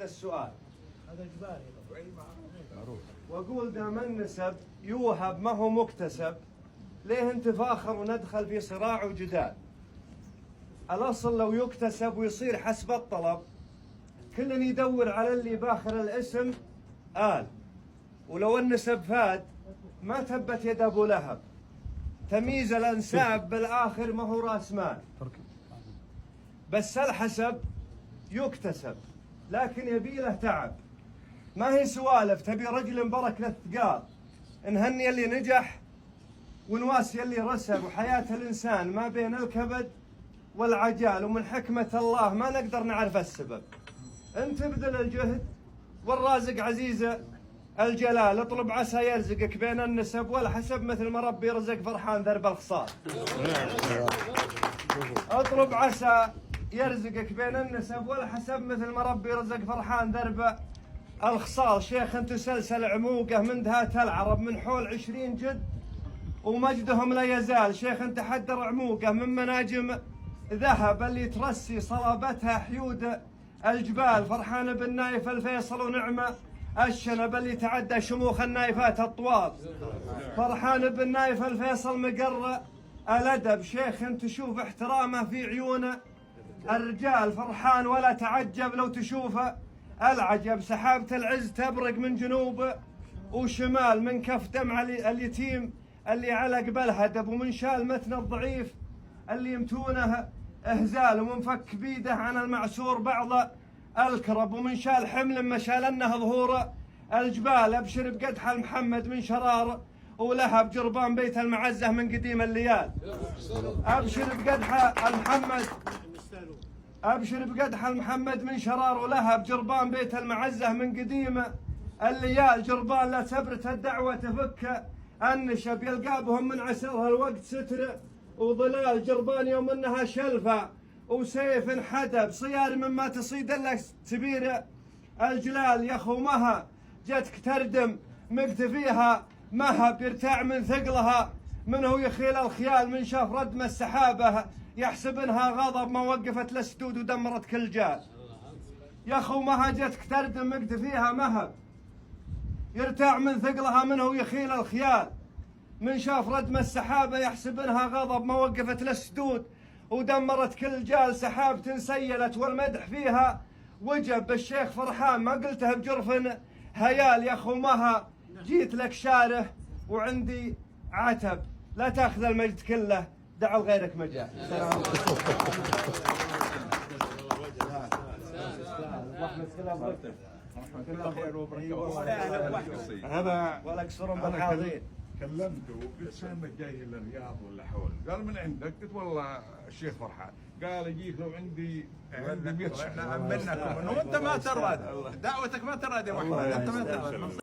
السؤال هذا إجباري. وأقول دام النسب يوهب ما هو مكتسب، ليه نتفاخر وندخل في صراع وجدال؟ الأصل لو يكتسب ويصير حسب الطلب، كل يدور على اللي باخر الاسم ولو النسب فاد ما تبت يد أبو لهب. تمييز الأنساب بالآخر ما هو رأس مال، بس الحسب يكتسب لكن يبي له تعب. ما هي سوالف تبي رجل برك للثقال، نهني اللي نجح ونواسي اللي رسب. وحياة الإنسان ما بين الكبد والعجال، ومن حكمة الله ما نقدر نعرف السبب. انت بذل الجهد والرازق عزيزة الجلال، اطلب عسى يرزقك بين النسب والحسب، مثل ما ربي رزق فرحان ذرب الخصال. اطلب عسى يرزقك بين النسب والحسب، مثل ما ربي رزق فرحان ذرب الخصال. شيخ انت سلسل عموقه من دهات العرب، من حول 20 جد ومجدهم لا يزال. شيخ انت حدر عموقه من مناجم ذهب، اللي ترسي صلابتها حيود الجبال. فرحان بن نايف الفيصل ونعمه الشنب، اللي تعدى شموخ النايفات الطوال. فرحان بن نايف الفيصل مقر الادب. شيخ انت تشوف احترامه في عيون الرجال. فرحان ولا تعجب لو تشوفه العجب. سحابة العز تبرق من جنوب وشمال، من كف دمع اليتيم اللي على قبلها دب، ومن شال متن الضعيف اللي يمتونه اهزال، ومن فك بيده عن المعسور بعض الكرب، ومن شال حمل ما شالنه ظهور الجبال. ابشر بقدح محمد من شرار ولهب، جربان بيت المعزه من قديم الليال. ابشر بقدح محمد، ابشر بقدح محمد من شرار ولهب، جربان بيت المعزه من قديم الليال. جربان لا تبرت الدعوه تفك النشب، يلقى بهم من عسرها الوقت ستر وظلال. جربان يوم انها شلفه وسيف حدب، صيار مما تصيد لك تبير الجلال. يا اخو مها جتك تردم مقتفيها مهب، يرتاع من ثقلها منه يخيل الخيال. من شاف ردم السحابه يحسب انها غضب، ما وقفت للسدود ودمرت كل جال. يا اخو مها جتك تردم مقتفيها مهب، يرتاع من ثقلها منه يخيل الخيال. من شاف ردم السحابه يحسب انها غضب، ما وقفت للسدود ودمرت كل جال. سحاب تنسيلت والمدح فيها وجب، الشيخ فرحان ما قلته بجرف هيال. يا اخو مها جيت لك شاره وعندي عتب، لا تاخذ المجد كله دع لغيرك مجال. هذا ولا اكسرهم بالحاضرين. كلمته قلت انك جاي الى الرياض ولا حول؟ قال من عندك؟ قلت والله الشيخ فرحان. قال اجيك لو عندي 100 منكم وانت ما تراد دعوتك، ما تراد يا محمد، انت ما تراد.